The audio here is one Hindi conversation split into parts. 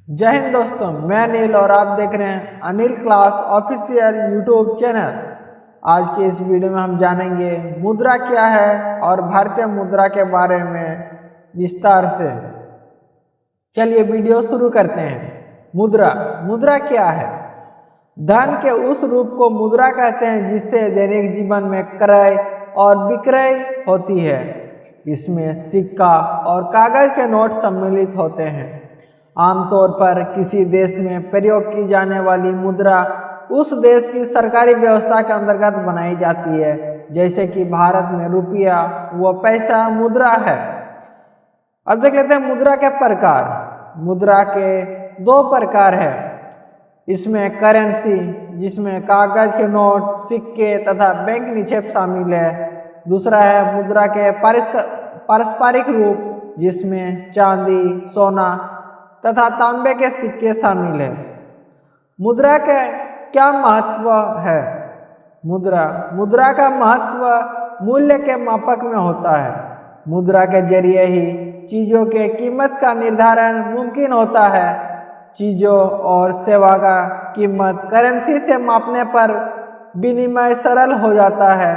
जय हिंद दोस्तों, मैं अनिल और आप देख रहे हैं Anil class official YouTube channel. आज के इस वीडियो में हम जानेंगे मुद्रा क्या है और भारतीय मुद्रा के बारे में विस्तार से। चलिए वीडियो शुरू करते हैं। मुद्रा क्या है? धन के उस रूप को मुद्रा कहते हैं जिससे दैनिक जीवन में क्रय और विक्रय होती है। इसमें सिक्का और कागज के नोट सम्मिलित होते हैं। आमतौर पर किसी देश में प्रयोग की जाने वाली मुद्रा उस देश की सरकारी व्यवस्था के अंतर्गत बनाई जाती है। जैसे कि भारत में रुपया व पैसा मुद्रा है। अब देख लेते हैं मुद्रा के प्रकार। मुद्रा के दो प्रकार है। इसमें करेंसी, जिसमें कागज के नोट, सिक्के तथा बैंक निक्षेप शामिल है। दूसरा है मुद्रा के पारस्परिक रूप, जिसमें चांदी, सोना तथा तांबे के सिक्के शामिल है। मुद्रा के क्या महत्व है? मुद्रा का महत्व मूल्य के मापक में होता है। मुद्रा के जरिए ही चीजों के कीमत का निर्धारण मुमकिन होता है। चीजों और सेवा का कीमत करेंसी से मापने पर विनिमय सरल हो जाता है।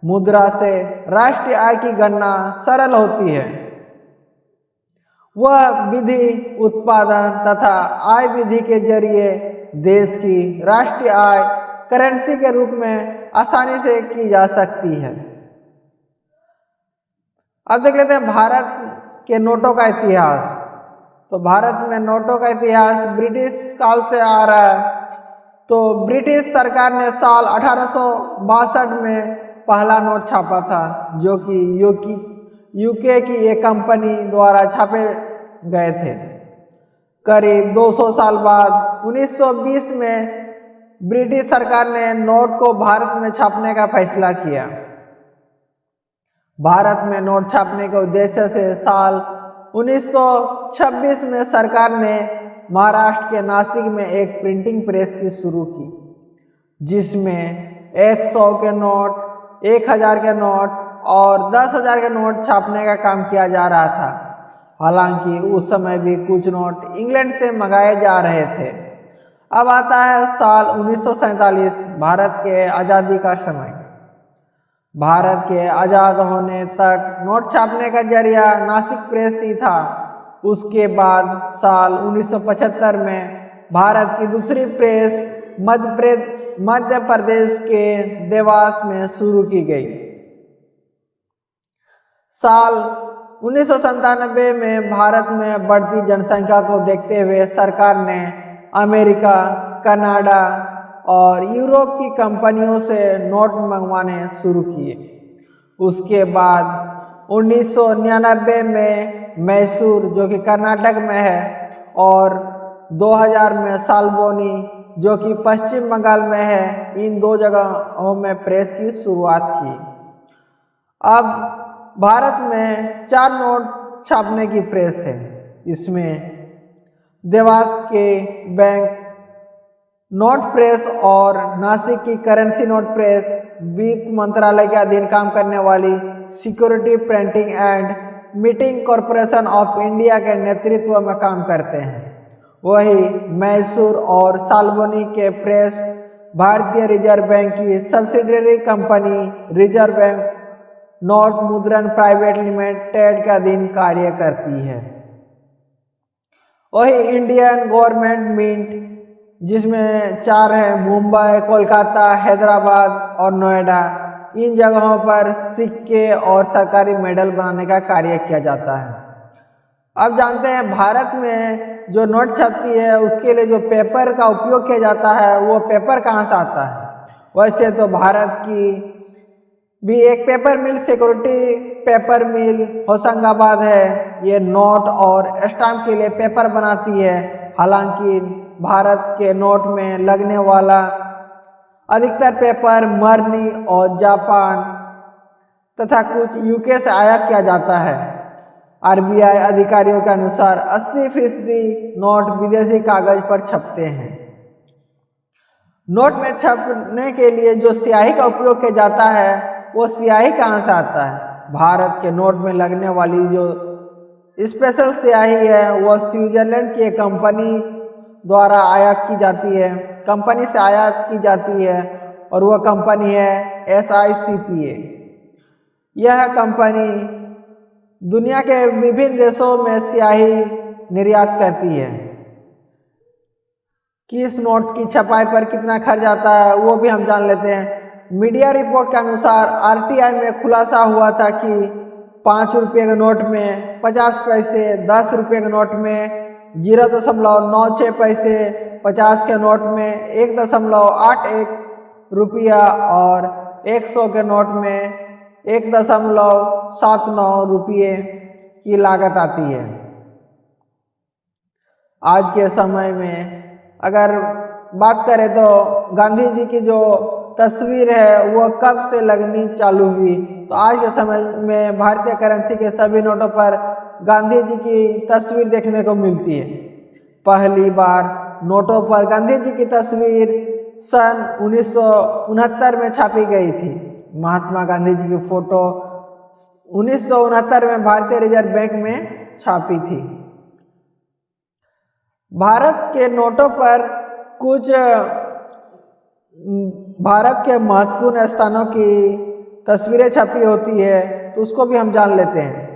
मुद्रा से राष्ट्रीय आय की गणना सरल होती है। वह विधि उत्पादन तथा आय विधि के जरिए देश की राष्ट्रीय आय करेंसी के रूप में आसानी से की जा सकती है। अब देख लेते हैं भारत के नोटों का इतिहास। तो भारत में नोटों का इतिहास ब्रिटिश काल से आ रहा है। तो ब्रिटिश सरकार ने साल 1862 में पहला नोट छापा था, जो कि यूके की एक कंपनी द्वारा छापे गए थे। करीब 200 साल बाद 1920 में ब्रिटिश सरकार ने नोट को भारत में छापने का फैसला किया। भारत में नोट छापने के उद्देश्य से साल 1926 में सरकार ने महाराष्ट्र के नासिक में एक प्रिंटिंग प्रेस की शुरू की, जिसमें 100 के नोट, 1000 के नोट और 10,000 के नोट छापने का काम किया जा रहा था। हालांकि उस समय भी कुछ नोट इंग्लैंड से मंगाए जा रहे थे। अब आता है साल 1947, भारत के आज़ादी का समय। भारत के आज़ाद होने तक नोट छापने का जरिया नासिक प्रेस ही था। उसके बाद साल 1975 में भारत की दूसरी प्रेस मध्य प्रदेश के देवास में शुरू की गई। साल 1997 में भारत में बढ़ती जनसंख्या को देखते हुए सरकार ने अमेरिका, कनाडा और यूरोप की कंपनियों से नोट मंगवाने शुरू किए। उसके बाद 1999 में मैसूर, जो कि कर्नाटक में है, और 2000 में साल्बोनी, जो कि पश्चिम बंगाल में है, इन दो जगहों में प्रेस की शुरुआत की। अब भारत में 4 नोट छापने की प्रेस है। इसमें देवास के बैंक नोट प्रेस और नासिक की करेंसी नोट प्रेस वित्त मंत्रालय के अधीन काम करने वाली security printing and meeting corporation of India के नेतृत्व में काम करते हैं। वही मैसूर और साल्बोनी के प्रेस भारतीय रिजर्व बैंक की subsidiary company reserve bank note मुद्रण प्राइवेट लिमिटेड के अधीन कार्य करती है। वही इंडियन गवर्नमेंट मिंट, जिसमें 4 है, मुंबई, कोलकाता, हैदराबाद और नोएडा। इन जगहों पर सिक्के और सरकारी मेडल बनाने का कार्य किया जाता है। अब जानते हैं भारत में जो नोट छपती है उसके लिए जो पेपर का उपयोग किया जाता है, वो पेपर कहाँ से आता है। वैसे तो भारत की भी एक पेपर मिल, सिक्योरिटी पेपर मिल होशंगाबाद है। ये नोट और स्टाम्प के लिए पेपर बनाती है। हालांकि भारत के नोट में लगने वाला अधिकतर पेपर मरनी और जापान तथा कुछ यूके से आयात किया जाता है। आरबीआई अधिकारियों के अनुसार 80% नोट विदेशी कागज पर छपते हैं। नोट में छपने के लिए जो स्याही का उपयोग किया जाता है, वो स्याही कहाँ से आता है? भारत के नोट में लगने वाली जो स्पेशल स्याही है वो स्विट्जरलैंड की एक कंपनी द्वारा आयात की जाती है, कंपनी से आयात की जाती है और वह कंपनी है SICPA। यह कंपनी दुनिया के विभिन्न देशों में स्याही निर्यात करती है। किस नोट की छपाई पर कितना खर्च आता है वो भी हम जान लेते हैं। मीडिया रिपोर्ट के अनुसार RTI में खुलासा हुआ था कि 5 रुपये के नोट में 50 पैसे, 10 रुपये के नोट में 0.96 पैसे, 50 के नोट में 1.81 रुपया और 100 के नोट में 1.79 रुपये की लागत आती है। आज के समय में अगर बात करें तो गांधी जी की जो तस्वीर है वो कब से लगनी चालू हुई, तो आज के समय में भारतीय करेंसी के सभी नोटों पर गांधी जी की तस्वीर देखने को मिलती है। पहली बार नोटों पर गांधी जी की तस्वीर सन 1969 में छापी गई थी। महात्मा गांधी जी की फोटो 1969 में भारतीय रिजर्व बैंक में छापी थी। भारत के नोटों पर कुछ भारत के महत्वपूर्ण स्थानों की तस्वीरें छपी होती है, तो उसको भी हम जान लेते हैं।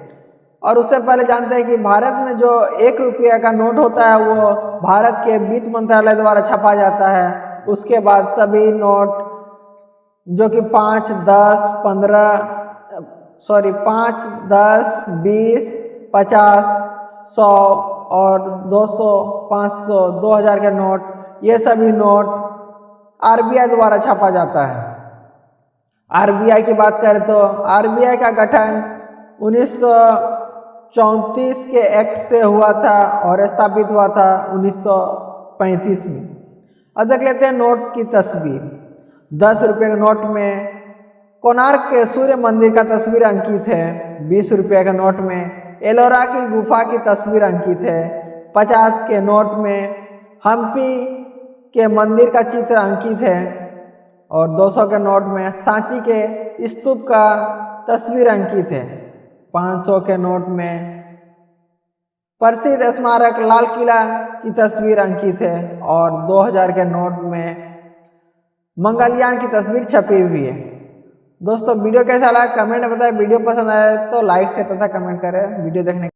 और उससे पहले जानते हैं कि भारत में जो 1 रुपये का नोट होता है वो भारत के वित्त मंत्रालय द्वारा छपा जाता है। उसके बाद सभी नोट जो कि 5, 10, 20, 50, 100 और 200, 500, 2000 के नोट, ये सभी नोट RBI द्वारा छापा जाता है। RBI की बात करें तो RBI का गठन 1934 के एक्ट से हुआ था और स्थापित हुआ था 1935 में। अब देख लेते हैं नोट की तस्वीर। 10 रुपये के नोट में कोणार्क के सूर्य मंदिर का तस्वीर अंकित है। 20 रुपये के नोट में एलोरा की गुफा की तस्वीर अंकित है। 50 के नोट में हम्पी के मंदिर का चित्र अंकित है और 200 के नोट में सांची के स्तूप का तस्वीर अंकित है। 500 के नोट में प्रसिद्ध स्मारक लाल किला की तस्वीर अंकित है और 2000 के नोट में मंगलयान की तस्वीर छपी हुई है। दोस्तों वीडियो कैसा लगा कमेंट में बताएं। वीडियो पसंद आए तो लाइक शेयर तथा कमेंट करें। वीडियो देखने